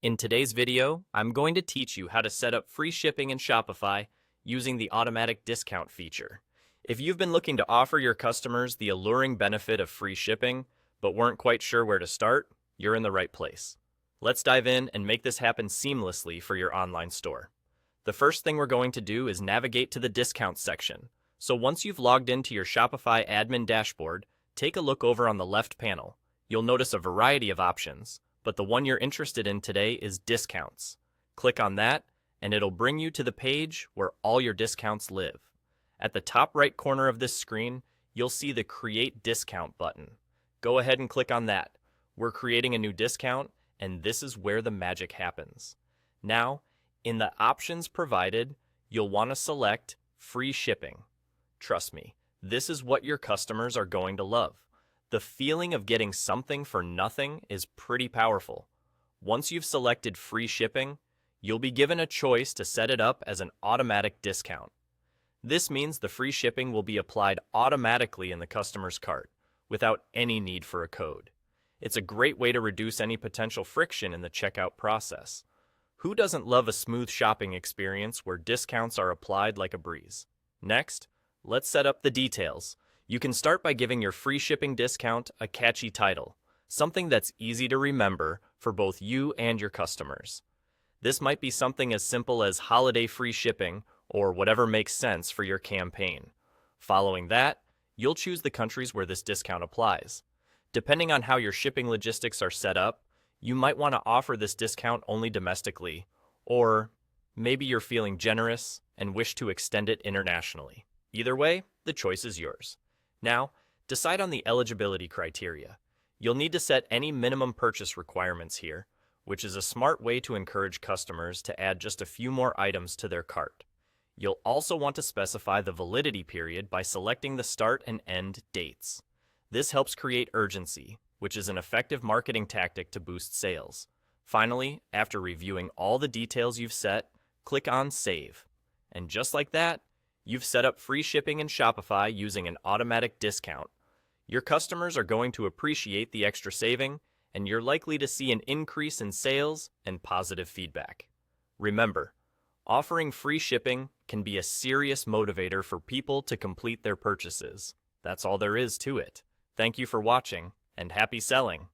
In today's video, I'm going to teach you how to set up free shipping in Shopify using the automatic discount feature. If you've been looking to offer your customers the alluring benefit of free shipping, but weren't quite sure where to start, you're in the right place. Let's dive in and make this happen seamlessly for your online store. The first thing we're going to do is navigate to the discount section. So once you've logged into your Shopify admin dashboard, take a look over on the left panel. You'll notice a variety of options, but the one you're interested in today is discounts. Click on that, and it'll bring you to the page where all your discounts live. At the top right corner of this screen, you'll see the Create Discount button. Go ahead and click on that. We're creating a new discount, and this is where the magic happens. Now, in the options provided, you'll want to select Free Shipping. Trust me, this is what your customers are going to love. The feeling of getting something for nothing is pretty powerful. Once you've selected free shipping, you'll be given a choice to set it up as an automatic discount. This means the free shipping will be applied automatically in the customer's cart, without any need for a code. It's a great way to reduce any potential friction in the checkout process. Who doesn't love a smooth shopping experience where discounts are applied like a breeze? Next, let's set up the details. You can start by giving your free shipping discount a catchy title, something that's easy to remember for both you and your customers. This might be something as simple as holiday free shipping or whatever makes sense for your campaign. Following that, you'll choose the countries where this discount applies. Depending on how your shipping logistics are set up, you might want to offer this discount only domestically, or maybe you're feeling generous and wish to extend it internationally. Either way, the choice is yours. Now, decide on the eligibility criteria. You'll need to set any minimum purchase requirements here, which is a smart way to encourage customers to add just a few more items to their cart. You'll also want to specify the validity period by selecting the start and end dates. This helps create urgency, which is an effective marketing tactic to boost sales. Finally, after reviewing all the details you've set, click on Save. And just like that, you've set up free shipping in Shopify using an automatic discount. Your customers are going to appreciate the extra saving, and you're likely to see an increase in sales and positive feedback. Remember, offering free shipping can be a serious motivator for people to complete their purchases. That's all there is to it. Thank you for watching, and happy selling!